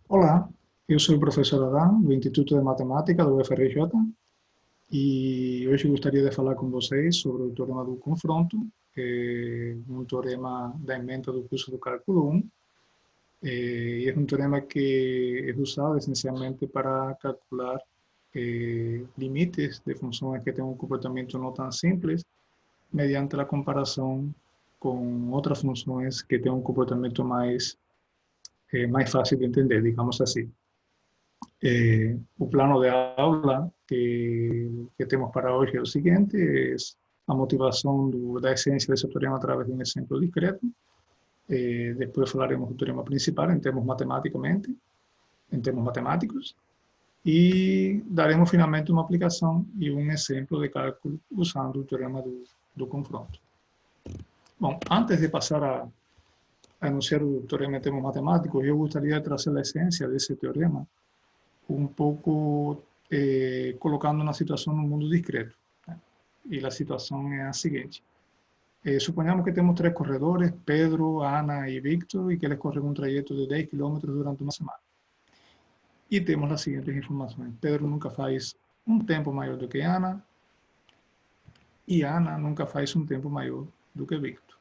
Olá, eu sou o professor Adão, do Instituto de Matemática do UFRJ, e hoje gostaria de falar com vocês sobre o Teorema do Confronto, um teorema da ementa do curso do Cálculo 1, e é um teorema que é usado essencialmente para calcular limites de funções que têm um comportamento não tão simples, mediante a comparação com outras funções que têm um comportamento mais fácil de entender, digamos assim. O plano de aula que temos para hoje é o seguinte: é a motivação da essência desse teorema através de um exemplo discreto. Depois falaremos do teorema principal em termos matemáticos, e daremos finalmente uma aplicação e um exemplo de cálculo usando o teorema do confronto. Bom, antes de passar a enunciar o teorema em termos matemáticos, eu gostaria de trazer a essência desse teorema um pouco colocando na situação no mundo discreto. Né? E a situação é a seguinte: suponhamos que temos 3 corredores, Pedro, Ana e Victor, e que eles correm um trajeto de 10 km durante uma semana. E temos as seguintes informações: Pedro nunca faz um tempo maior do que Ana, e Ana nunca faz um tempo maior do que Victor.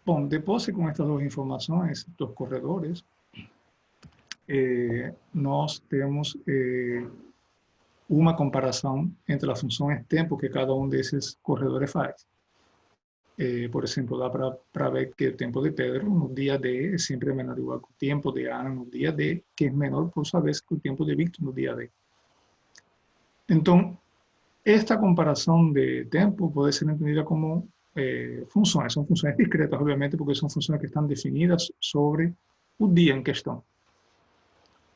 Bom, depois com estas duas informações dos corredores, nós temos uma comparação entre as funções tempo que cada um desses corredores faz. Por exemplo, dá para ver que o tempo de Pedro no dia D é sempre menor ou igual que o tempo de Ana no dia D, que é menor, por sua vez, que o tempo de Victor no dia D. Então, esta comparação de tempo pode ser entendida como funções. São funções discretas, obviamente, porque são funções que estão definidas sobre o dia em questão.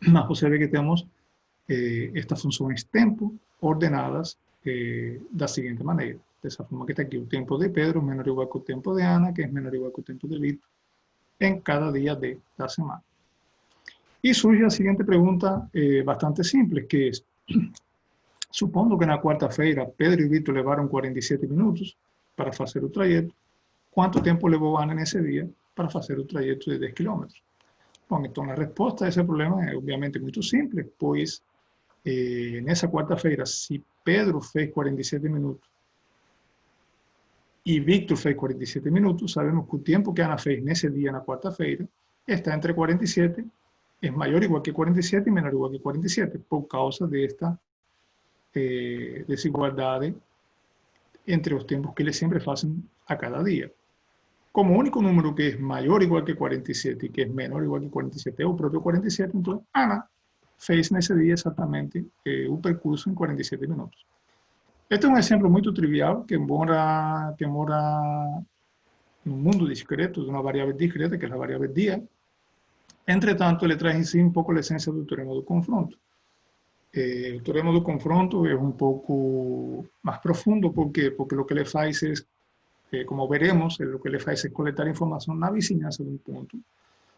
Mas você vê que temos estas funções tempo ordenadas da seguinte maneira. Dessa forma que está aqui: o tempo de Pedro é menor ou igual que o tempo de Ana, que é menor ou igual que o tempo de Victor, em cada dia da semana. E surge a seguinte pergunta bastante simples, que é: supondo que na quarta-feira Pedro e Victor levaram 47 minutos para fazer o trajeto, quanto tempo levou Ana nesse dia para fazer o trajeto de 10 km? Bom, então a resposta a esse problema é obviamente muito simples, pois nessa quarta-feira, se Pedro fez 47 minutos e Victor fez 47 minutos, sabemos que o tempo que Ana fez nesse dia, na quarta-feira, está entre 47, é maior ou igual que 47 e menor ou igual que 47, por causa desta desigualdade entre os tempos que eles sempre fazem a cada dia. Como o único número que é maior ou igual que 47 e que é menor ou igual que 47 é o próprio 47, então Ana fez nesse dia exatamente o percurso em 47 minutos. Este é um exemplo muito trivial que mora no mundo discreto, de uma variável discreta, que é a variável dia. Entretanto, ele traz em si um pouco a essência do teorema do confronto. O teorema do confronto é um pouco mais profundo, porque o que ele faz é, como veremos, o que ele faz é coletar informação na vizinhança de um ponto,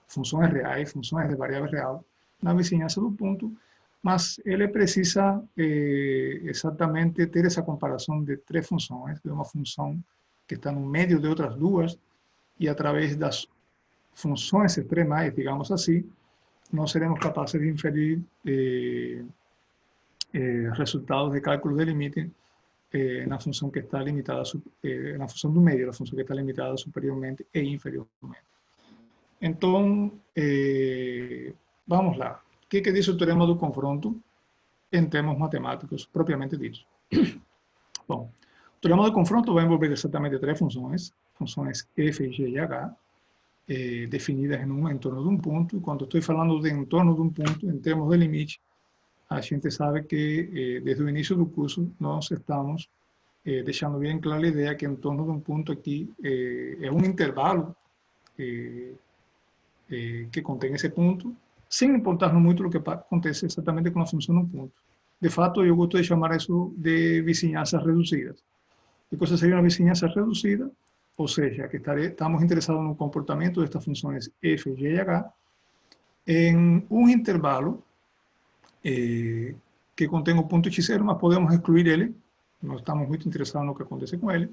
funções reais, funções de variável real, na vizinhança do ponto, mas ele precisa exatamente ter essa comparação de 3 funções, de uma função que está no meio de outras 2, e através das funções extremas, digamos assim, nós seremos capazes de inferir resultados de cálculo de limite na função que está limitada, na função do meio, a função que está limitada superiormente e inferiormente. Então, vamos lá. O que diz o teorema do confronto em termos matemáticos, propriamente ditos? Bom, o teorema do confronto vai envolver exatamente 3 funções, funções f, g e h, definidas em torno de um ponto. Quando estou falando de em torno de um ponto, em termos de limite, a gente sabe que desde o início do curso nós estamos deixando bem clara a ideia que em torno de um ponto aqui é um intervalo que contém esse ponto, sem importar muito o que acontece exatamente com a função no ponto. De fato, eu gosto de chamar isso de vizinhanças reduzidas. E coisa seria uma vizinhança reduzida? Ou seja, que estamos interessados no comportamento destas funções f, g e h em um intervalo que contém o ponto x0, mas podemos excluir ele, não estamos muito interessados no que acontece com ele,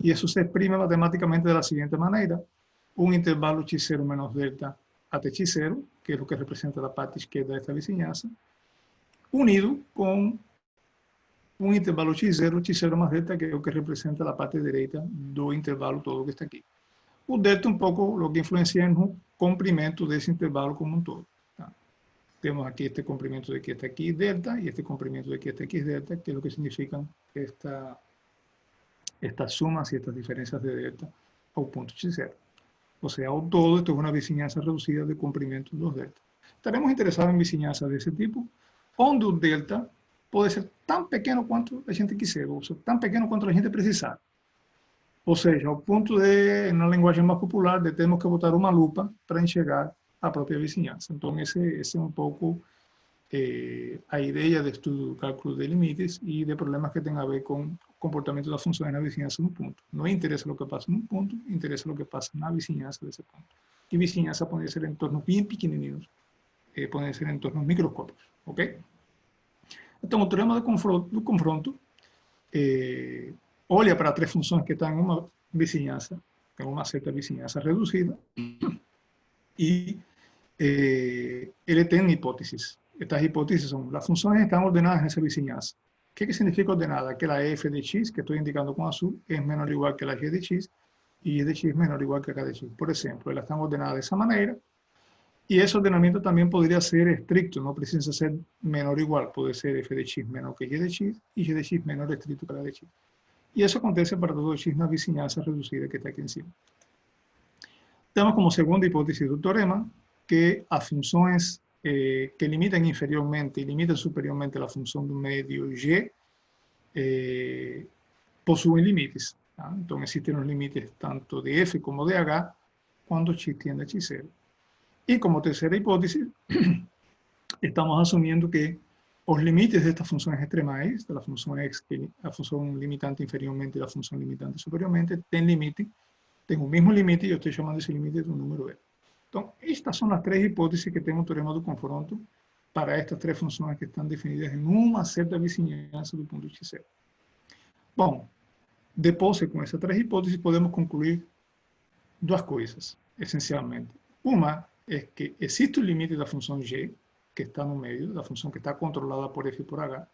e isso se exprime matematicamente da seguinte maneira: um intervalo x0 menos delta até x0, que é o que representa a parte esquerda desta vizinhança, unido com um intervalo x0, x0 mais delta, que é o que representa a parte direita do intervalo todo que está aqui. O delta um pouco o que influencia no comprimento desse intervalo como um todo. Tá? Temos aqui este comprimento de aqui até aqui, delta, e este comprimento de aqui até aqui, delta, que é o que significam estas sumas e estas diferenças de delta ao ponto x0. Ou seja, ao todo, esto es una vizinhança reduzida de comprimento dos delta. Estaremos interessados em vizinhanças desse tipo, onde o delta pode ser tão pequeno quanto a gente quiser, ou seja, tão pequeno quanto a gente precisar. Ou seja, ao ponto de, na linguagem mais popular, de termos que botar uma lupa para enxergar a própria vizinhança. Então, esse é um pouco a ideia de estudo do cálculo de limites e de problemas que têm a ver com o comportamento das funções na vizinhança no ponto. Não interessa o que passa no ponto, interessa o que passa na vizinhança desse ponto. E vizinhança pode ser entornos bem pequenininhos, podem ser entornos microscópicos, ok? Então, o teorema do confronto olha para três funções que estão em uma vizinhança, em uma certa vizinhança reduzida, e ele tem hipóteses. Estas hipóteses são, as funções estão ordenadas nessa vizinhança. O que significa ordenada? Que a f de x, que estou indicando com azul, é menor ou igual que a g de x, e y de x menor ou igual que a k de x. Por exemplo, elas estão ordenadas dessa maneira, e esse ordenamento também poderia ser estricto, não precisa ser menor ou igual, pode ser f de x menor que y de x, e y de x menor estricto que a de x. E isso acontece para todo x na vizinhança reduzida que está aqui em cima. Temos como segunda hipótese do teorema que as funções que limitam inferiormente e limitam superiormente a função do meio g possuem limites. Tá? Então, existem os limites tanto de f como de h quando x tiende a x0. E como terceira hipótese, estamos asumindo que os limites de estas funções extremais, da função x, a função limitante inferiormente e a função limitante superiormente, têm limite, tem o mesmo limite, e eu estou chamando esse limite de um número L. Então, estas são as três hipóteses que tem o teorema do confronto para estas três funções que estão definidas em uma certa vizinhança do ponto x0. Bom, depois, com essas três hipóteses, podemos concluir duas coisas, essencialmente. Uma é que existe o limite da função g, que está no meio, da função que está controlada por f e por h,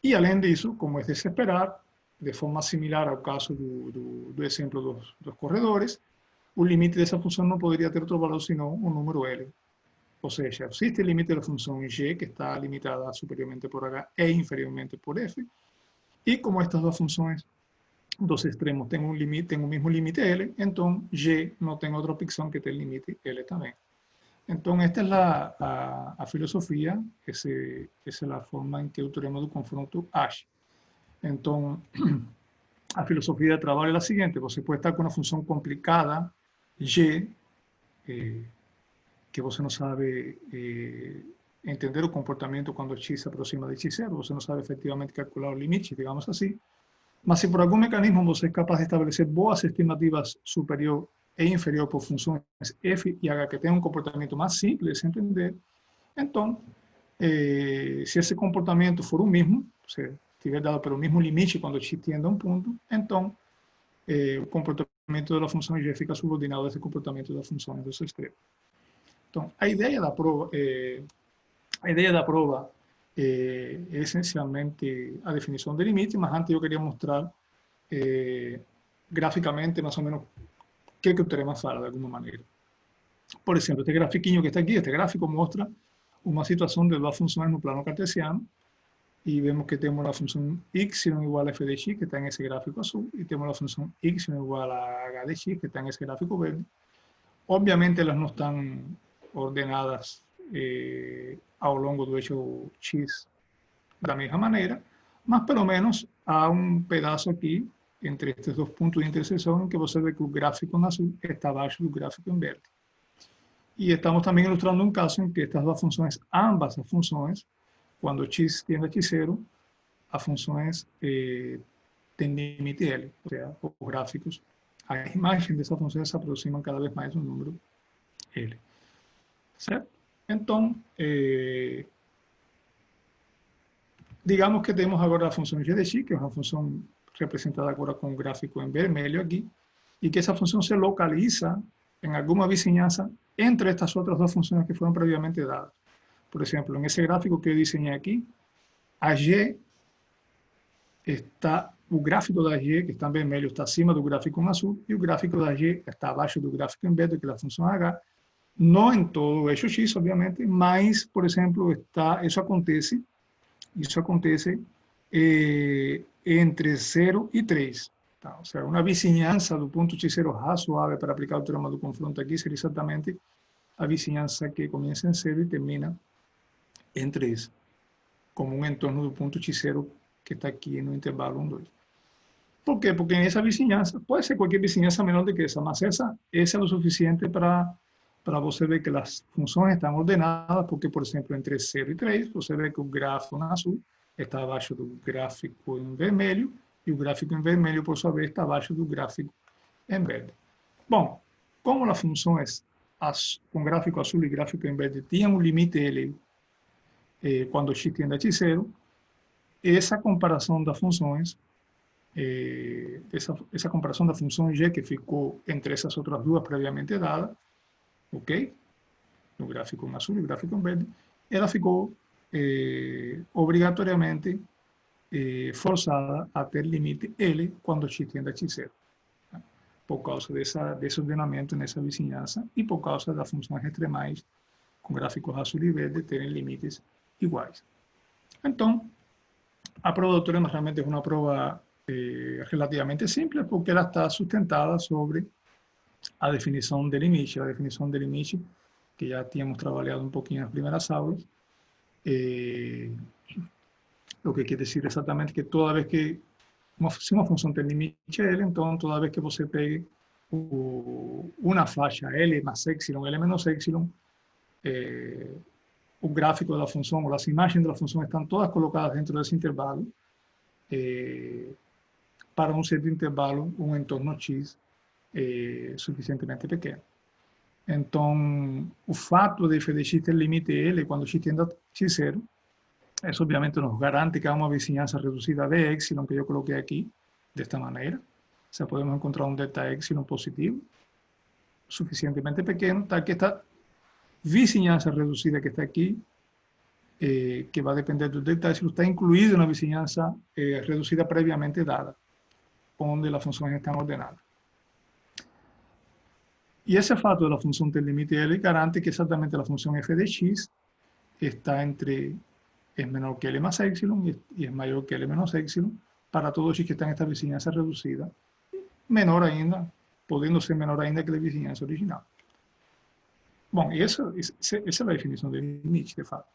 e, além disso, como é de se esperar, de forma similar ao caso do exemplo dos corredores, o limite dessa função não poderia ter outro valor senão um número L. Ou seja, existe o limite da função g, que está limitada superiormente por h e inferiormente por f, e como estas duas funções dos extremos têm um limite, têm o mesmo limite L, então g não tem outra opção que ter limite L também. Então, esta é a filosofia, essa é a forma em que o teorema do confronto age. Então, a filosofia de trabalho é a seguinte: você pode estar com uma função complicada, g, que você não sabe entender o comportamento quando x se aproxima de x0, você não sabe efetivamente calcular o limite, digamos assim, mas se por algum mecanismo você é capaz de estabelecer boas estimativas superior e inferior por funções f e h que têm um comportamento mais simples de se entender, então, se esse comportamento for o mesmo, se estiver dado pelo mesmo limite quando x tiende a um ponto, então o comportamento da função g fica subordinado a esse comportamento das funções dos extremos. Então, a ideia da prova é essencialmente a definição de limite, mas antes eu queria mostrar graficamente mais ou menos o que o teorema fala de alguma maneira. Por exemplo, este grafiquinho que está aqui, este gráfico mostra uma situação de duas funções no plano cartesiano, e vemos que temos a função y igual a f de x, que está nesse gráfico azul, e temos a função y igual a h de x, que está nesse gráfico verde. Obviamente, elas não estão ordenadas ao longo do eixo x da mesma maneira, mas pelo menos há um pedaço aqui entre estes dois pontos de interseção em que você vê que o gráfico em azul está abaixo do gráfico em verde. E estamos também ilustrando um caso em que estas duas funções, ambas as funções, quando x tiende a x0, as funções têm limite L, ou seja, os gráficos, a imagem dessa função se aproximam cada vez mais do número L. Certo? Então, digamos que temos agora a função g de x, que é uma função representada agora com um gráfico em vermelho aqui, e que essa função se localiza en alguna vizinhança entre estas otras dos funciones que fueron previamente dadas. Por ejemplo, en ese gráfico que yo diseñé aquí, a Y está, o gráfico da Y, que está en vermelho, está acima do gráfico em azul, e o gráfico da Y está abaixo do gráfico embedded, que é a função H, não em todo o eixo X, obviamente, mas, por exemplo, isso acontece entre 0 e 3. Tá? Ou seja, uma vizinhança do ponto X0 razoável para aplicar o teorema do confronto aqui seria exatamente a vizinhança que começa em 0 e termina em 3, como um entorno do ponto X0 que está aqui no intervalo 1, 2. ¿Por quê? Porque en esa vizinhança, pode ser qualquer vizinhança menor do que essa, mas essa é o suficiente para você ver que as funções estão ordenadas, porque, por exemplo, entre 0 e 3, você vê que o gráfico em azul está abaixo do gráfico em vermelho, e o gráfico em vermelho, por sua vez, está abaixo do gráfico em verde. Bom, como as funções com gráfico azul e gráfico em verde tinham um limite L quando x tiende a x0, essa comparação das funções, essa comparação da função g que ficou entre essas outras duas previamente dadas, ok? No gráfico em azul e o gráfico em verde, ela ficou obrigatoriamente forçada a ter limite L quando x tiende a x0, tá? Por causa desse ordenamento nessa vizinhança e por causa das funções extremais com gráficos azul e verde terem limites iguais. Então, a prova do teorema realmente é uma prova relativamente simples, porque ela está sustentada sobre a definição de limite. A definição de limite, que já tínhamos trabalhado um pouquinho nas primeiras aulas, o que quer dizer exatamente que toda vez que, se uma função tem limite L, então toda vez que você pegue uma faixa L mais epsilon, L menos epsilon, o gráfico da função, ou as imagens da função estão todas colocadas dentro desse intervalo, para um certo intervalo, um entorno X suficientemente pequeno. Então, o fato de f de x ter limite L quando x tende a x0, isso obviamente nos garante que há uma vizinhança reduzida de epsilon, que eu coloquei aqui, desta maneira. Ou seja, podemos encontrar um delta epsilon positivo, suficientemente pequeno, tal que esta vizinhança reduzida que está aqui, que vai depender do delta epsilon, está incluída na vizinhança reduzida previamente dada, onde as funções estão ordenadas. E esse fato da função ter limite L garante que exatamente a função f de x está entre es menor que L más epsilon y es mayor que L menos epsilon para todos x que están en esta vizinhança reduzida, menor ainda, podendo ser menor ainda que a vizinhança original. Bom, e essa é a definição de limite, de fato.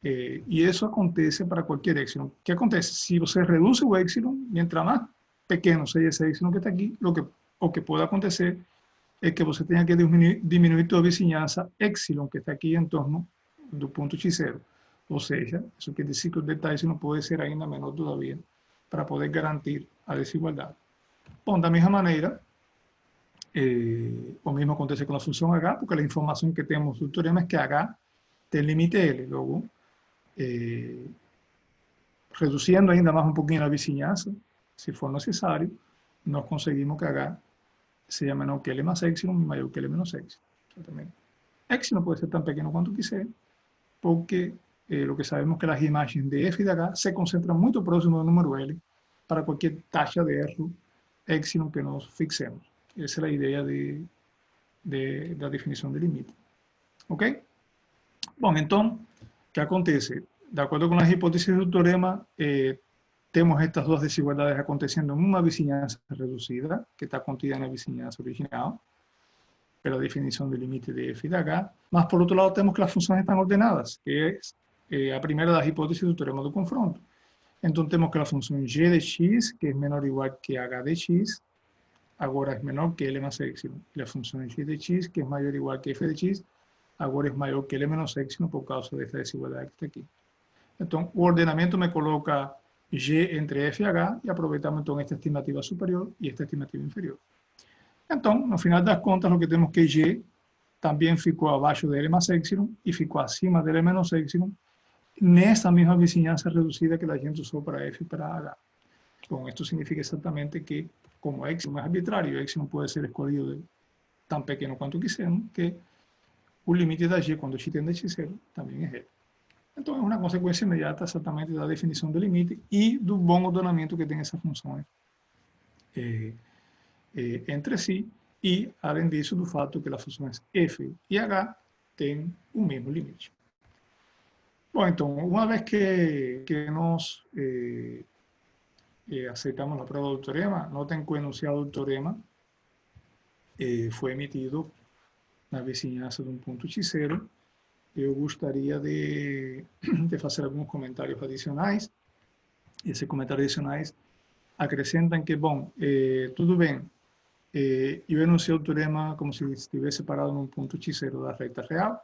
E isso acontece para qualquer epsilon. O que acontece? Se você reduz o epsilon, mientras mais pequeno seja esse epsilon que está aqui, o que pode acontecer é que você tenha que diminuir sua vizinhança epsilon, que está aqui em torno do ponto x0. Ou seja, isso quer dizer que o delta epsilon pode ser ainda menor todavia, para poder garantir a desigualdade. Bom, da mesma maneira, o mesmo acontece com a função h, porque a informação que temos do teorema é que h tem limite L. Logo, reduzindo ainda mais um pouquinho a vizinhança, se for necessário, nós conseguimos que h seja menor que L más epsilon e maior que L menos epsilon. Exatamente. Epsilon pode ser tão pequeno quanto quiser, porque lo que sabemos que las imágenes de f de h se concentran muy próximo del número L para cualquier taxa de erro epsilon que nos fixemos. Esa es la idea de la definición de limite. ¿Ok? Bueno, entonces, ¿qué acontece? De acuerdo con las hipótesis del teorema, tenemos estas dos desigualdades aconteciendo en una vizinhança reducida, que está contenida en la vizinhança original, pero la definición de límite de f de h, más por otro lado tenemos que las funciones están ordenadas, que es a primeira das hipóteses do teorema do confronto. Então temos que a função g de x, que é menor ou igual que h de x, agora é menor que L más epsilon. E a função g de x, que é maior ou igual que f de x, agora é maior que L menos epsilon por causa desta desigualdade que está aqui. Então, o ordenamento me coloca g entre f e h, e aproveitamos então esta estimativa superior e esta estimativa inferior. Então, no final das contas, o que temos que g também ficou abaixo de L más epsilon e ficou acima de L menos epsilon, nessa mesma vizinhança reduzida que a gente usou para f e para h. Bom, isto significa exatamente que, como epsilon é arbitrário, epsilon pode ser escolhido tão pequeno quanto quisermos, que o limite da g, quando x tende a x0, também é reto. Então, é uma consequência imediata exatamente da definição do limite e do bom ordenamento que tem essas funções entre si, e, além disso, do fato que as funções f e h têm o mesmo limite. Bom, então, uma vez que nós aceitamos a prova do teorema, notem que o enunciado do teorema foi emitido na vizinhança de um ponto x0. Eu gostaria de fazer alguns comentários adicionais. Esses comentários adicionais acrescentam que, bom, tudo bem, eu enunciei o teorema como se estivesse parado num ponto x0 da reta real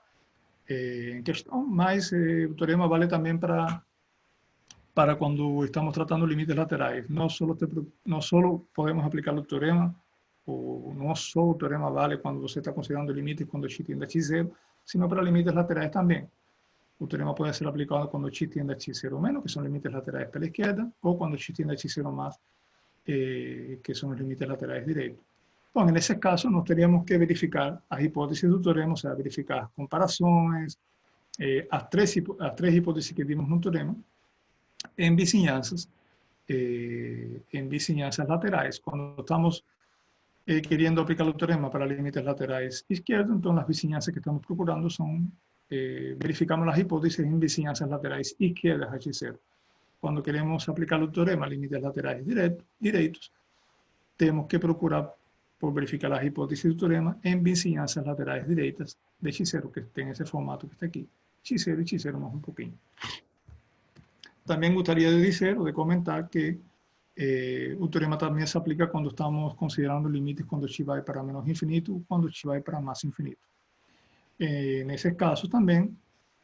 em questão, mas o teorema vale também para quando estamos tratando limites laterais. Não só podemos aplicar o teorema, ou não só o teorema vale quando você está considerando limites quando x tiende a x0, sino para limites laterais também. O teorema pode ser aplicado quando x tiende a x0 menos, que são limites laterais pela esquerda, ou quando x tiende a x0 mais, que são os limites laterais direitos. Bom, nesse caso, nós teríamos que verificar as hipóteses do teorema, ou seja, verificar comparações, as três hipóteses que vimos no teorema, em vizinhanças laterais. Quando estamos queriendo aplicar o teorema para limites laterais izquierdos, então as vizinhanças que estamos procurando são, verificamos as hipóteses em vizinhanças laterais izquierdas a x0. Quando queremos aplicar o teorema a limites laterais direitos, temos que procurar por verificar as hipóteses do teorema em vizinhanças laterais direitas de x0, que tem esse formato que está aqui, x0 e x0 mais um pouquinho. Também gostaria de dizer ou de comentar que o teorema também se aplica quando estamos considerando limites quando x vai para menos infinito ou quando x vai para mais infinito. Nesse caso também,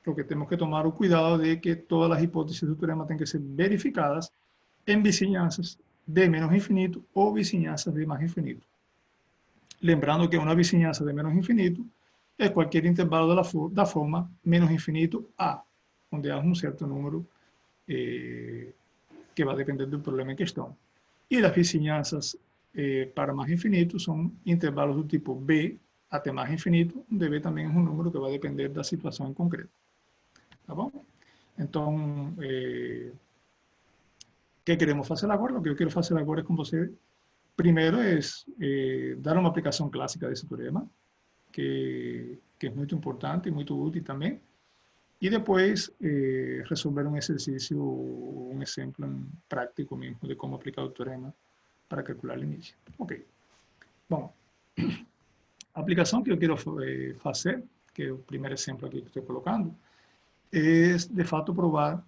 o que temos que tomar o cuidado de que todas as hipóteses do teorema têm que ser verificadas em vizinhanças de menos infinito ou vizinhanças de mais infinito. Lembrando que uma vizinhança de menos infinito é qualquer intervalo da forma menos infinito a, onde há um certo número que vai depender do problema em questão. E as vizinhanças para mais infinito são intervalos do tipo b até mais infinito, onde b também é um número que vai depender da situação em concreto. Tá bom? Então, o que queremos fazer agora? O que eu quero fazer agora é com você. Primeiro é dar uma aplicação clássica desse teorema, que é muito importante e muito útil também. E depois resolver um exercício, um exemplo prático mesmo de como aplicar o teorema para calcular limite. Ok. Bom, a aplicação que eu quero fazer, que é o primeiro exemplo aqui que estou colocando, é, de fato, provar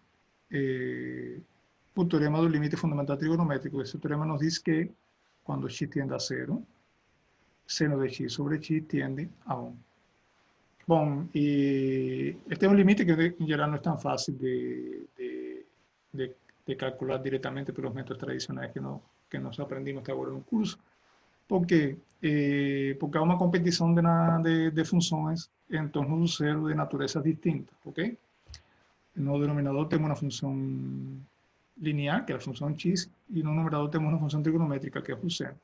o teorema do limite fundamental trigonométrico. Esse teorema nos diz que quando x tiende a 0, seno de x sobre x tiende a 1. Bom, e este é um limite que em geral não é tão fácil de calcular diretamente pelos métodos tradicionais que nós aprendimos até agora no curso. Por quê? Porque há uma competição de funções em torno do zero de naturezas distintas, ok? No denominador temos uma função linear, que é a função x, e no numerador temos uma função trigonométrica, que é o seno.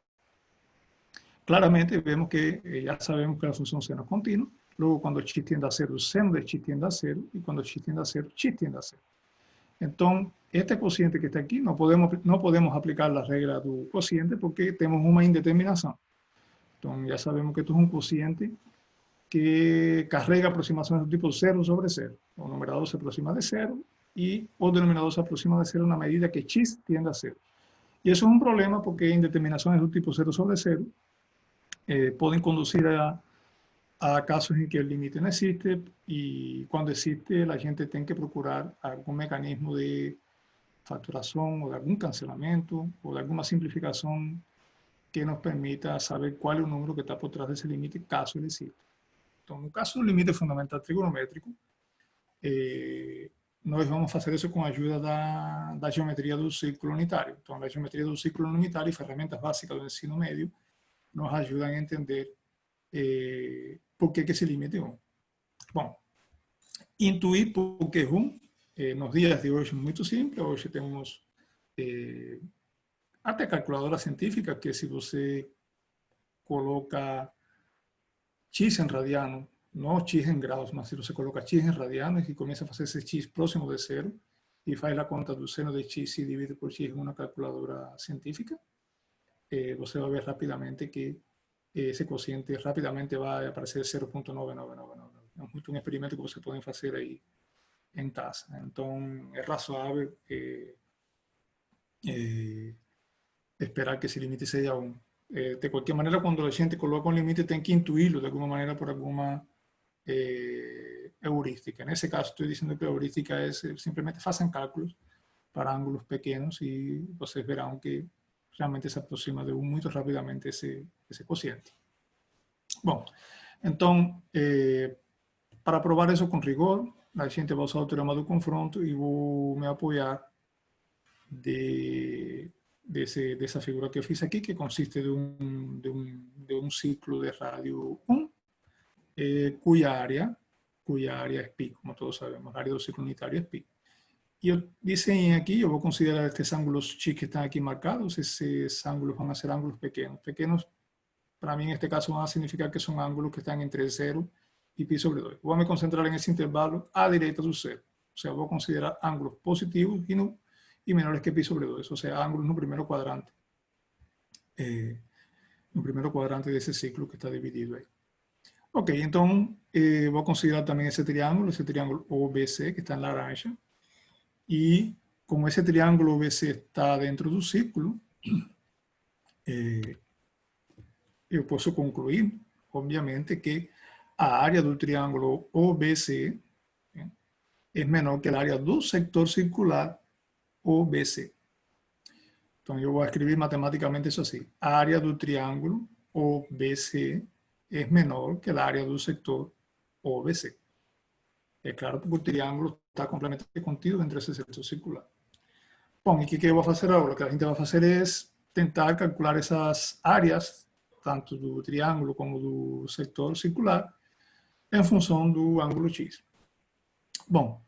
Claramente vemos que já sabemos que a função seno é contínua. Luego, cuando x tiende a 0, seno de x tiende a 0, y cuando x tiende a 0, x tiende a 0. Entonces, este cociente que está aquí, no podemos aplicar la regla del cociente porque tenemos una indeterminación. Entonces, ya sabemos que esto es un cociente que carrega aproximaciones de tipo 0 sobre 0. El numerador se aproxima de 0 y el denominador se aproxima de 0 en la medida que x tiende a 0. Y eso es un problema porque indeterminaciones de tipo 0 sobre 0 pueden conducir a casos en que el límite no existe y cuando existe la gente tiene que procurar algún mecanismo de factoración o de algún cancelamiento o de alguna simplificación que nos permita saber cuál es el número que está por detrás de ese límite caso él existe. Entonces, en el caso del límite fundamental trigonométrico, nós vamos fazer isso com a ajuda da geometria do círculo unitário. Então, a geometria do círculo unitário e ferramentas básicas do ensino médio nos ajudam a entender por que esse limite é 1. Bom, intuir por que é 1, nos dias de hoje é muito simples. Hoje temos até calculadora científica, que se você coloca x em radiano, não x em graus, mas se você coloca x em radiano e começa a fazer esse x próximo de zero e faz a conta do seno de x e divide por x em uma calculadora científica, você vai ver rapidamente que esse quociente rapidamente vai aparecer 0,9999. É um experimento que vocês podem fazer aí em casa. Então, é razoável esperar que esse limite seja 1. De qualquer maneira, quando a gente coloca um limite, tem que intuí-lo de alguma maneira por alguma heurística. Nesse caso, estou dizendo que a heurística é simplesmente façam cálculos para ângulos pequenos e vocês verão que realmente se aproxima de 1 muito rapidamente esse quociente. Bom, então, para provar isso com rigor, a gente vai usar o teorema do confronto e vou me apoiar dessa figura que eu fiz aqui, que consiste de um ciclo de rádio 1, cuya área é π, como todos sabemos, a área do ciclo unitário é π. E eu desenhei aqui, eu vou considerar estes ângulos x que estão aqui marcados, esses ângulos vão ser ângulos pequenos. Pequenos, para mim, en este caso, van a significar que son ángulos que están entre 0 y π sobre 2. Voy a me concentrar en ese intervalo a direita do 0. O sea, voy a considerar ángulos positivos y menores que π sobre 2. O sea, ángulos no primeiro cuadrante. No primeiro cuadrante desse ciclo que está dividido aí. Ok, então, vou considerar também esse triângulo OBC, que está em laranja. E, como esse triângulo OBC está dentro do círculo, eu posso concluir, obviamente, que a área do triângulo OBC é menor que a área do sector circular OBC. Então, eu vou escrever matematicamente isso assim. A área do triângulo OBC é menor que a área do sector OBC. É claro, porque o triângulo está completamente contido dentro desse sector circular. Bom, e o que eu vou fazer agora? O que a gente vai fazer é tentar calcular essas áreas, tanto do triângulo como do sector circular, em função do ângulo x. Bom,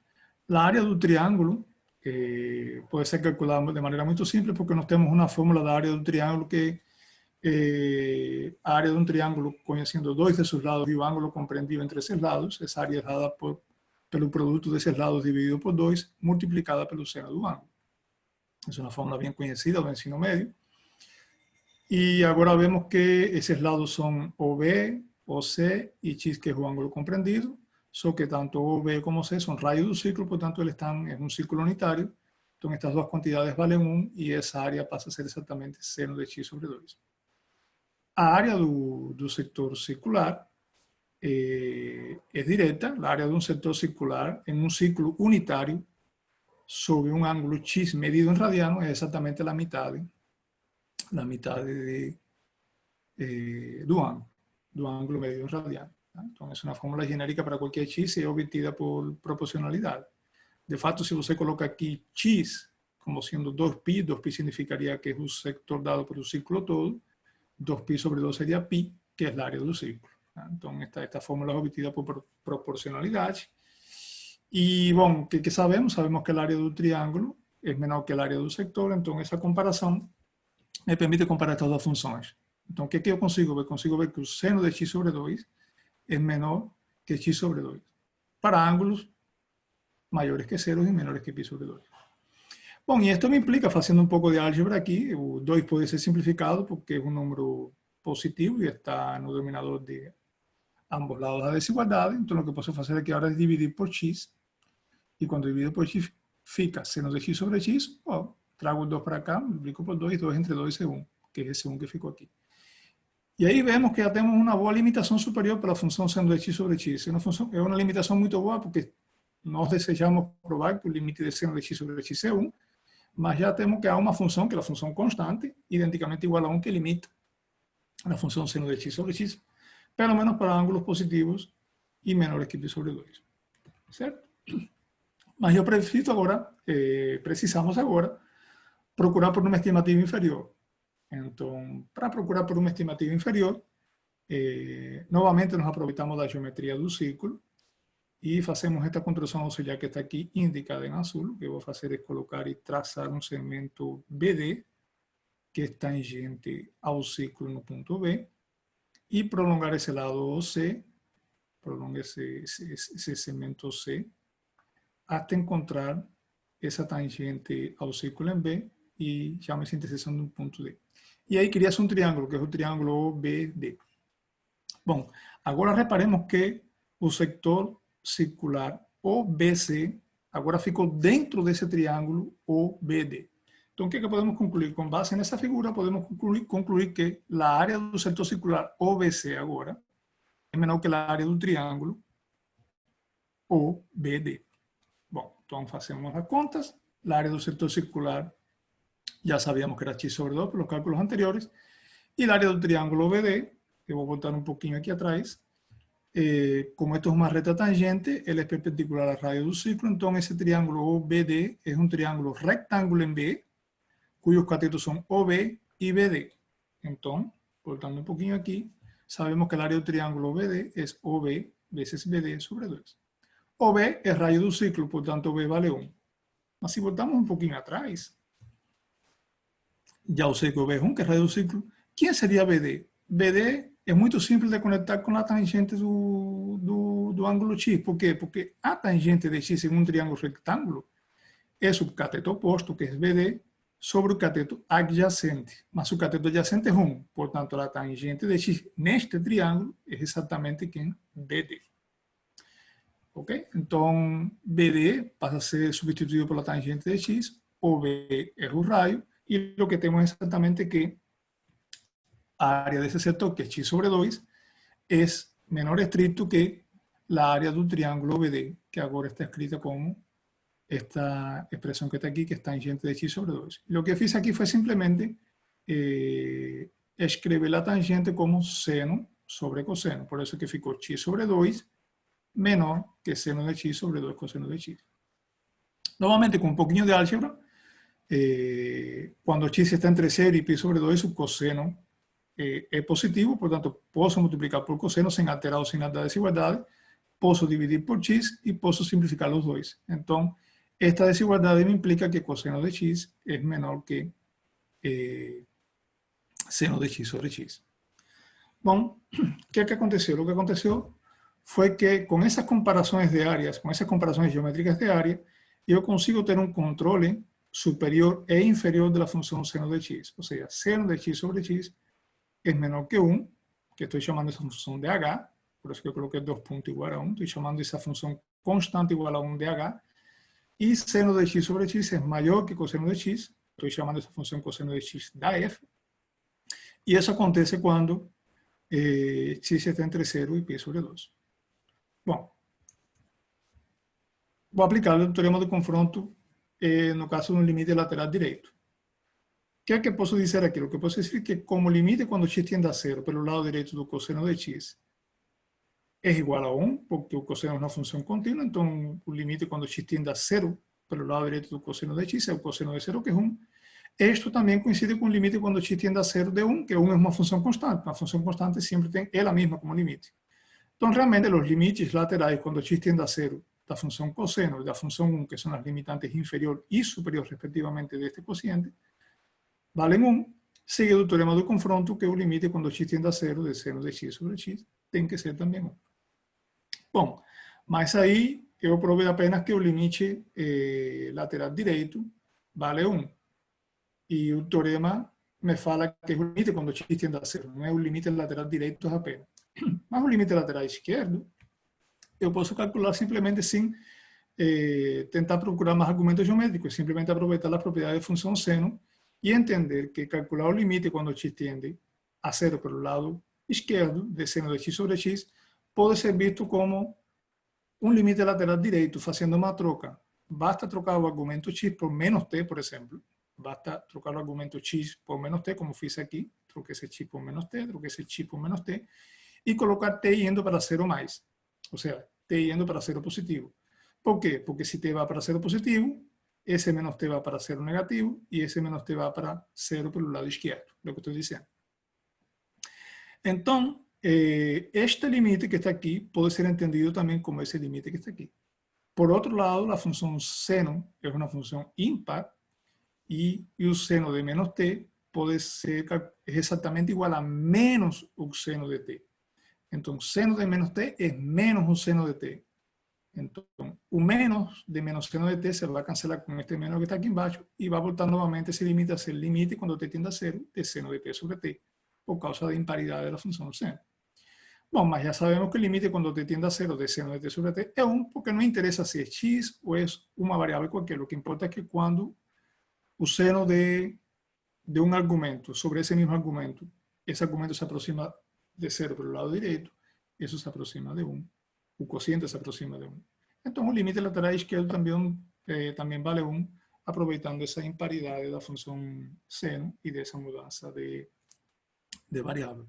a área do triângulo pode ser calculada de maneira muito simples, porque nós temos uma fórmula da área do triângulo que a área de um triângulo conhecendo dois de seus lados e o ângulo compreendido entre esses lados, essa área é dada pelo produto desses lados dividido por 2, multiplicada pelo seno do ângulo. É uma fórmula bem conhecida do ensino médio. E agora vemos que esses lados são OB, OC e x, que é o ângulo compreendido, só que tanto OB como C são raios do ciclo, portanto, eles estão em um ciclo unitário. Então, estas duas quantidades valem 1 e essa área passa a ser exatamente seno de x sobre 2. A área do sector circular é direta, a área de um setor circular em um ciclo unitário sobre um ângulo x medido em radiano é exatamente a metade do ângulo medido em radiano. Então, é uma fórmula genérica para qualquer x e é obtida por proporcionalidade. De fato, se você coloca aqui x como sendo 2π, 2π significaria que é o sector dado pelo ciclo todo, 2π sobre 2 seria π, que é a área do ciclo. Então, esta fórmula é obtida por proporcionalidade. E, bom, o que sabemos? Sabemos que a área do triângulo é menor que a área do sector, então essa comparação me permite comparar estas duas funções. Então, o que eu consigo ver? Consigo ver que o seno de x sobre 2 é menor que x sobre 2, para ângulos maiores que 0 e menores que π sobre 2. Bom, e isto me implica, fazendo um pouco de álgebra aqui, o 2 pode ser simplificado porque é um número positivo e está no denominador de ambos lados da desigualdade. Então, o que posso fazer aqui agora é dividir por x, e quando divido por x, fica seno de x sobre x, trago o 2 para cá, multiplico por 2, 2 entre 2 é 1, que é esse 1 que ficou aqui. E aí vemos que já temos uma boa limitação superior para a função seno de x sobre x. É uma limitação muito boa, porque nós desejamos provar que o limite de seno de x sobre x é 1, mas já temos que há uma função, que é a função constante, identicamente igual a 1, que limita a função seno de x sobre x, pelo menos para ângulos positivos e menores que π sobre 2. Certo? Mas eu preciso agora, precisamos agora, procurar por uma estimativa inferior. Então, para procurar por uma estimativa inferior, novamente nos aproveitamos da geometria do círculo e fazemos esta construção auxiliar que está aqui indicada em azul. O que eu vou fazer é colocar e traçar um segmento BD que é tangente ao círculo no ponto B. y prolongar ese lado C, prolongar ese segmento C, hasta encontrar essa tangente ao círculo em B e chama essa interseção de um ponto D. E aí cria-se um triângulo, que é o triângulo OBD. Bom, agora reparemos que o sector circular OBC agora ficou dentro desse triângulo OBD. Então, o que podemos concluir? Com base nessa figura, podemos concluir que a área do setor circular OBC agora é menor que a área do triângulo OBD. Bom, então fazemos as contas. A área do setor circular já sabíamos que era x sobre 2 pelos cálculos anteriores. E a área do triângulo OBD, eu vou voltar um pouquinho aqui atrás, como esto es una recta tangente, él es perpendicular al radio del ciclo, entonces ese triángulo OBD es un triángulo rectángulo en B, cuyos catetos son OB y BD. Entonces, voltando un poquito aquí, sabemos que el área del triángulo OBD es OB veces BD sobre 2. OB es radio del ciclo, por tanto B vale 1. Mas si voltamos un poquito atrás, ya sé que OB es 1, que es radio del ciclo. ¿Quién sería BD? BD é muito simples de conectar com a tangente do ângulo x. Por quê? Porque a tangente de x em um triângulo retângulo é o cateto oposto, que é BD, sobre o cateto adjacente. Mas o cateto adjacente é 1. Portanto, a tangente de x neste triângulo é exatamente quem? BD. Ok? Então, BD passa a ser substituído pela tangente de x, OB é o raio, e o que temos é exatamente que a área desse setor, que é x sobre 2, é menor estricto que a área do triângulo OBD, que agora está escrita como esta expressão que está aqui, que é tangente de x sobre 2. E o que fiz aqui foi simplesmente escrever a tangente como seno sobre cosseno. Por isso que ficou x sobre 2 menor que seno de x sobre 2 cosseno de x. Novamente, com um pouquinho de álgebra, quando x está entre 0 e π sobre 2, o cosseno é positivo, portanto, posso multiplicar por cosseno sem alterar o sinal da desigualdade, posso dividir por x e posso simplificar os dois. Então, esta desigualdade me implica que cosseno de x é menor que seno de x sobre x. Bom, o que aconteceu? O que aconteceu foi que com essas comparações de áreas, com essas comparações geométricas de área, eu consigo ter um controle superior e inferior da função seno de x. Ou seja, seno de x sobre x es menor que 1, que estoy llamando esa función de H, por eso que yo coloqué 2 puntos igual a 1, estoy llamando esa función constante igual a 1 de H, y seno de x sobre x es mayor que coseno de x, estoy llamando esa función coseno de x da f, y eso acontece cuando x está entre 0 y π sobre 2. Bom, vou aplicar o teorema do confronto no caso de um limite lateral direito. O que é que posso dizer aqui? O que posso dizer é que, como limite quando x tiende a 0 pelo lado direito do cosseno de x é igual a 1, porque o cosseno é uma função contínua, então o limite quando x tiende a 0 pelo lado direito do cosseno de x é o cosseno de 0, que é 1. Isto também coincide com o limite quando x tiende a 0 de 1, que 1 é uma função constante. Uma função constante sempre tem ela mesma como limite. Então, realmente, os limites laterais quando x tiende a 0 da função cosseno e da função 1, que são as limitantes inferior e superior, respectivamente, deste quociente, valem 1, seguido do teorema do confronto, que o limite quando x tiende a 0 de seno de x sobre x tem que ser também 1. Bom, mas aí eu provei apenas que o limite lateral direito vale 1. E o teorema me fala que é o limite quando x tiende a 0, não é o limite lateral direito apenas. Mas o limite lateral esquerdo, eu posso calcular simplesmente sem tentar procurar mais argumentos geométricos, simplesmente aproveitar as propriedades de função seno e entender que calcular o limite quando x tiende a 0 pelo lado esquerdo de seno de x sobre x pode ser visto como um limite lateral direito, fazendo uma troca. Basta trocar o argumento x por menos t, por exemplo. Basta trocar o argumento x por menos t, como fiz aqui. Troquei esse x por menos t, troquei esse x por menos t. E colocar t indo para 0 mais. Ou seja, t indo para 0 positivo. Por quê? Porque se t vai para 0 positivo, esse menos t vai para 0 negativo e esse menos t vai para 0 pelo lado esquerdo. É o que estou dizendo. Então, este limite que está aqui pode ser entendido também como esse limite que está aqui. Por outro lado, a função seno é uma função ímpar e o seno de menos t puede ser, es exactamente igual a menos un seno de t. Entonces, seno de menos t es menos un seno de t. Entonces, un menos de menos seno de t se va a cancelar con este menos que está aquí abajo y va a voltar nuevamente ese límite a ser el límite cuando t tiende a 0 de seno de t sobre t por causa de imparidad de la función seno. Bueno, mas ya sabemos que el límite cuando t tiende a 0 de seno de t sobre t es 1 porque no interesa si es x o es una variable cualquiera. Lo que importa es que cuando el seno de un argumento sobre ese mismo argumento, ese argumento se aproxima de 0 por el lado derecho, eso se aproxima de 1. El cociente se aproxima de 1. Entonces, el límite lateral izquierdo también vale 1, aprovechando esa imparidad de la función seno y de esa mudanza de variable.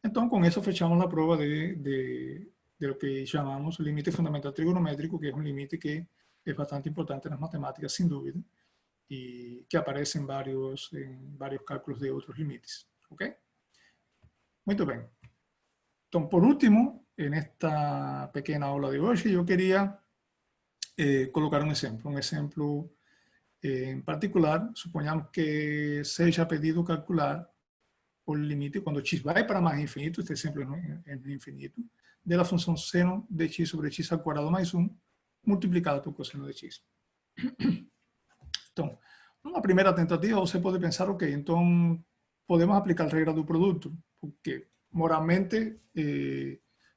Entonces, con eso fechamos la prueba de lo que llamamos el límite fundamental trigonométrico, que es un límite que es bastante importante en las matemáticas, sin duda, y que aparece en varios cálculos de otros límites. ¿Ok? Muy bien. Entonces, por último, en esta pequeña aula de hoy, yo quería colocar un ejemplo en particular. Supongamos que se haya pedido calcular el límite cuando x va para más infinito, este ejemplo es infinito, de la función seno de x sobre x al cuadrado más 1 multiplicada por coseno de x. Entonces, una primera tentativa você puede pensar, ok, entonces podemos aplicar la regla del producto, porque moralmente,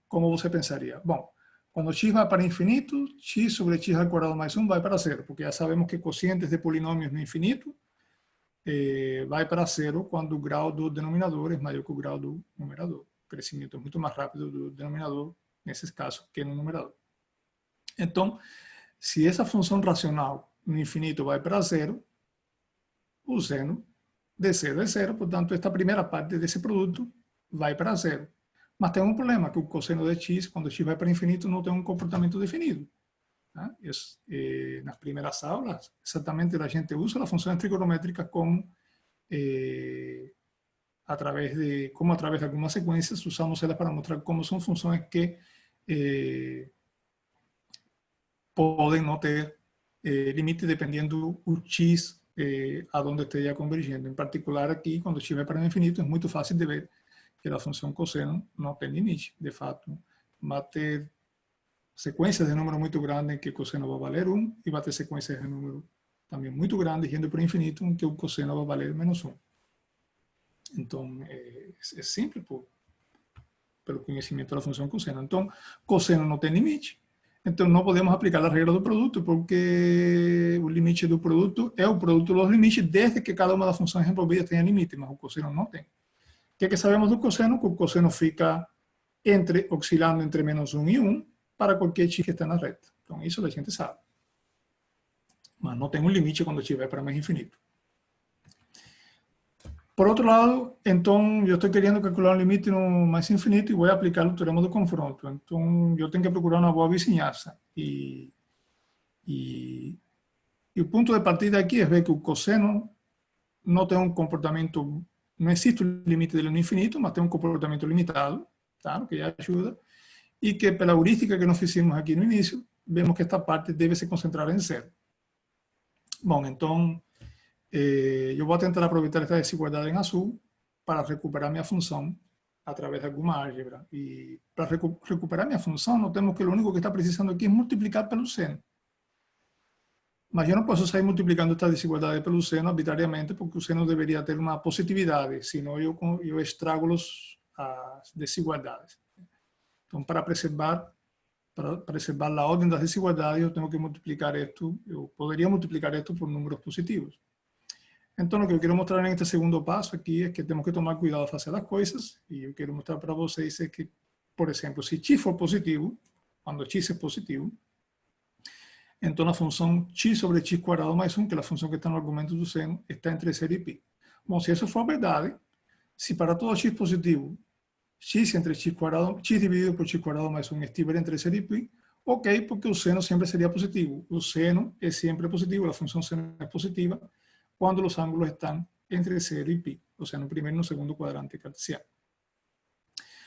¿cómo você pensaría? Bueno, cuando x va para infinito, x sobre x al cuadrado más 1 va para 0, porque ya sabemos que cocientes de polinomios no infinito vai para 0 quando o grau do denominador é maior que o grau do numerador. O crescimento é muito mais rápido do denominador, nesses casos, que no numerador. Então, se essa função racional no infinito vai para 0, o seno de 0 é 0, portanto, esta primeira parte desse produto vai para 0. Mas tem um problema, que o cosseno de x, quando x vai para infinito, não tem um comportamento definido. En las primeras aulas, exactamente la gente usa las funciones trigonométricas como a través de algunas secuencias usamos ellas para mostrar cómo son funciones que pueden no tener límite dependiendo del x a donde esté ya convergiendo. En particular aquí, cuando x va para el infinito, es muy fácil de ver que la función coseno no tiene límite. De facto, va a tener secuencias de números muy grandes en que el coseno va a valer 1 y va a tener secuencias de números también muy grandes yendo por infinito en que el coseno va a valer menos 1. Entonces, es simple pelo conocimiento de la función coseno. Entonces, coseno no tiene límite. Entonces, no podemos aplicar la regla del producto porque el límite del producto es el producto de los límites desde que cada una de las funciones envolvidas tenga límite, mas el coseno no tiene. ¿Qué que sabemos del coseno? Que el coseno fica oscilando entre menos 1 y 1 para cualquier x que esté en la recta. Entonces, eso la gente sabe. Mas no tengo un límite cuando x va para más infinito. Por otro lado, entonces yo estoy queriendo calcular un límite no más infinito y voy a aplicar el teorema de confronto. Entonces yo tengo que procurar una buena vizinhança. Y el punto de partida aquí es ver que el coseno no tiene un comportamiento, no existe un límite del infinito, mas tiene un comportamiento limitado, claro, que ya ayuda. Y que por la heurística que nos hicimos aquí no inicio, vemos que esta parte debe se concentrar en 0. Bueno, entonces, yo voy a intentar aprovechar esta desigualdad en azul para recuperar mi función a través de alguna álgebra. Y para recuperar mi función, notemos que lo único que está precisando aquí es multiplicar pelo seno. Mas yo no puedo seguir multiplicando esta desigualdad pelo seno arbitrariamente porque el seno debería tener una positividad, sino yo estrago las desigualdades. Entonces, para preservar la orden de las desigualdades, yo tengo que multiplicar esto, yo podría multiplicar esto por números positivos. Entonces, lo que yo quiero mostrar en este segundo paso aquí es que tenemos que tomar cuidado al hacer las cosas, y yo quiero mostrar para ustedes que, por ejemplo, si x for positivo, cuando x es positivo, entonces la función x sobre x cuadrado más 1, que es la función que está en el argumento del seno, está entre 0 y pi. Bueno, si eso fue verdad, si para todo x positivo, x entre x cuadrado, x dividido por x cuadrado más 1 estuviera entre 0 y pi, ok, porque el seno siempre sería positivo. El seno es siempre positivo, la función seno es positiva cuando los ángulos están entre 0 y pi, o sea, en el primer y en el segundo cuadrante cartesiano.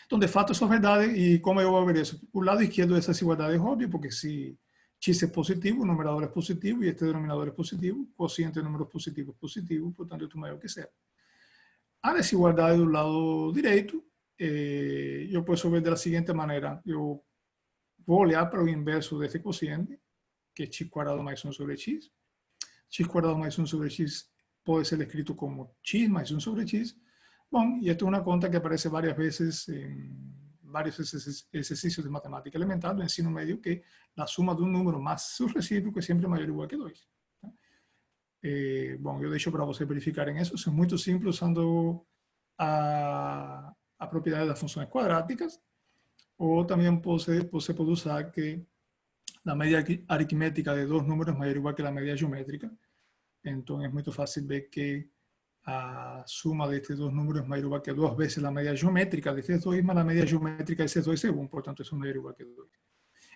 Entonces, de facto, eso es verdad. ¿Y cómo yo voy a ver eso? Un lado izquierdo de esa desigualdad es obvio, porque si x es positivo, el numerador es positivo y este denominador es positivo, cociente de números positivos es positivo, por tanto, esto es mayor que 0. a desigualdade do lado direito, eu posso ver da seguinte maneira. Eu vou olhar para o inverso desse quociente, que é x quadrado mais 1 sobre x. X quadrado mais 1 sobre x pode ser escrito como x mais 1 sobre x. Bom, y esto es una conta que aparece varias veces en varios ejercicios de matemática elemental, de ensino medio, que la suma de un número más su recíproco es siempre mayor o igual que 2. Bom, eu deixo para você verificarem isso. Isso é muito simples usando a propriedade das funções quadráticas. Ou também você pode usar que a média aritmética de dois números é maior ou igual que a média geométrica. Então é muito fácil ver que a suma de estes dois números é maior ou igual que 2 vezes a média geométrica de estes dois, mas a média geométrica de esses dois é 1, portanto isso é maior ou igual que 2.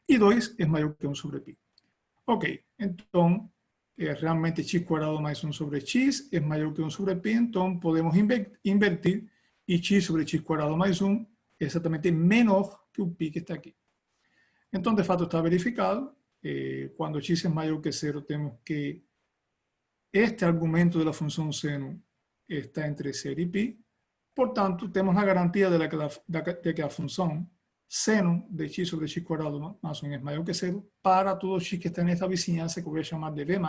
E 2 é maior que 1 sobre π. Ok, então realmente x cuadrado más 1 sobre x es mayor que 1 sobre pi, entonces podemos invertir y x sobre x cuadrado más 1 es exactamente menor que un pi que está aquí. Entonces, de facto está verificado. Cuando x es mayor que 0, tenemos que este argumento de la función seno está entre 0 y pi. Por tanto, tenemos la garantía de que la función seno de x sobre x cuadrado más 1 es mayor que 0 para todo x que está en esta vizinhança que voy a llamar de b+,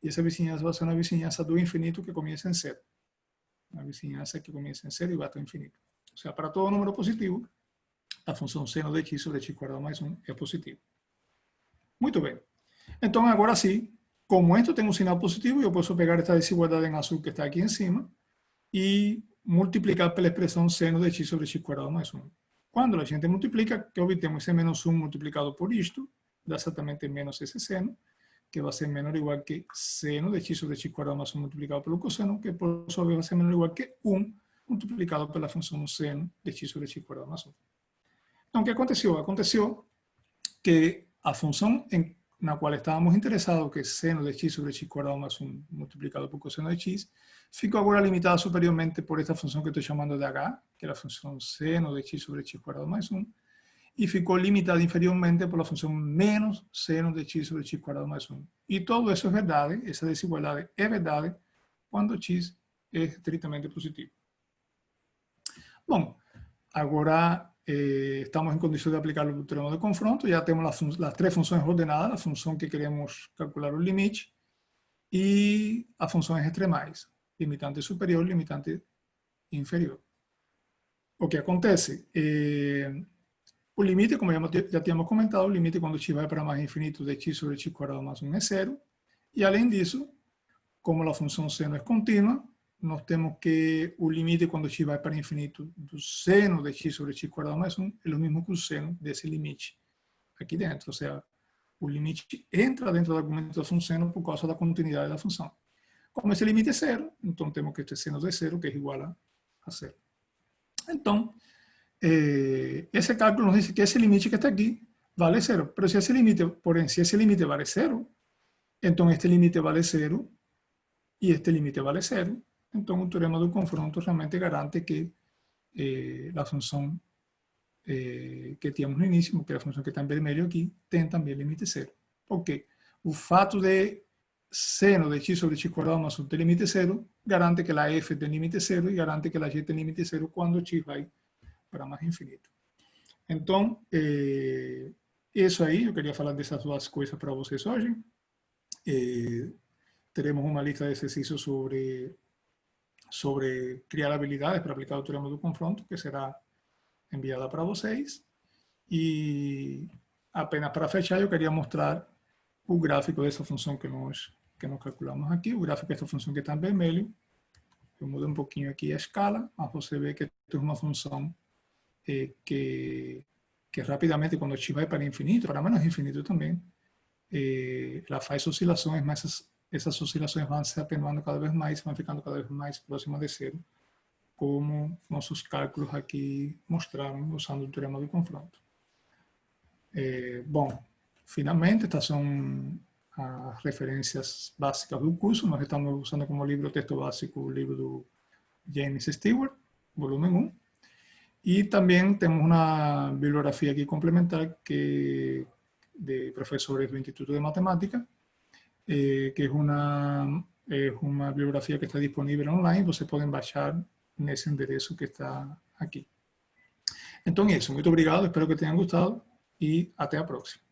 y esa vizinhança va a ser una vizinhança do infinito que comienza en 0. Una vizinhança que comienza en 0 y va hasta infinito. O sea, para todo número positivo, la función seno de x sobre x cuadrado más 1 es positivo. Muy bien. Entonces, ahora sí, como esto tengo un sinal positivo, yo puedo pegar esta desigualdad en azul que está aquí encima y multiplicar por la expresión seno de x sobre x cuadrado más 1. Cuando la gente multiplica, que obtenemos ese menos 1 multiplicado por esto, da exactamente menos ese seno, que va a ser menor o igual que seno de x sobre x cuadrado más 1 multiplicado por el coseno, que por su vez va a ser menor o igual que 1 multiplicado por la función seno de x sobre x cuadrado más 1. Entonces, ¿qué aconteció? Aconteció que la función en la cual estábamos interesados, que es seno de x sobre x cuadrado más 1 multiplicado por coseno de x, ficou ahora limitada superiormente por esta función que estoy llamando de h, que es la función seno de x sobre x cuadrado más 1, y ficou limitada inferiormente por la función menos seno de x sobre x cuadrado más 1. Y todo eso es verdad, esa desigualdad es verdad cuando x es estrictamente positivo. Bueno, ahora estamos en condición de aplicar el teorema de confronto. Ya tenemos las tres funciones ordenadas, la función que queremos calcular el límite y las funciones extremais, limitante superior, limitante inferior. O que acontece? O limite, como ya teníamos comentado, o limite cuando x vai para más infinito de x sobre x cuadrado más 1 es 0. Y além disso, como la función seno es continua, nós temos que o limite quando x vai para infinito do seno de x sobre x cuadrado más 1 é o mesmo que o seno desse limite aqui dentro. Ou seja, o limite entra dentro do argumento da função seno por causa da continuidade da função. Como esse limite é 0, então temos que ter seno de 0, que é igual a 0. Então, esse cálculo nos diz que esse limite que está aqui vale 0. Mas se esse limite, porém, se esse limite vale 0, então este limite vale 0 e este limite vale 0. Então, o teorema do confronto realmente garante que a função que tínhamos no início, que é a função que está em vermelho aqui, tem também limite 0. Porque o fato de seno de x sobre x cuadrado más 1 tem limite 0, garante que a f tem limite 0 e garante que a g tem limite 0 quando x vai para mais infinito. Então, isso aí, eu queria falar dessas duas coisas para vocês hoje. Teremos uma lista de exercícios sobre criar habilidades para aplicar o teorema do confronto, que será enviada para vocês. E apenas para fechar, eu queria mostrar o gráfico dessa função que nós calculamos aqui, o gráfico dessa função que está em vermelho. Eu mudei um pouquinho aqui a escala, mas você vê que é uma função que rapidamente, quando x vai para infinito, para menos infinito também, ela faz oscilações, mas essas oscilações vão se atenuando cada vez mais, vão ficando cada vez mais próximas de 0, como nossos cálculos aqui mostraram, usando o teorema do confronto. Bom, finalmente, estas são as referências básicas do curso. Nós estamos usando como livro texto básico o livro do James Stewart, volume 1. E também temos uma bibliografia aqui complementar que de professores do Instituto de Matemática, que é uma bibliografia que está disponível online. Vocês podem baixar nesse endereço que está aqui. Então é isso. Muito obrigado. Espero que tenham gostado e até a próxima.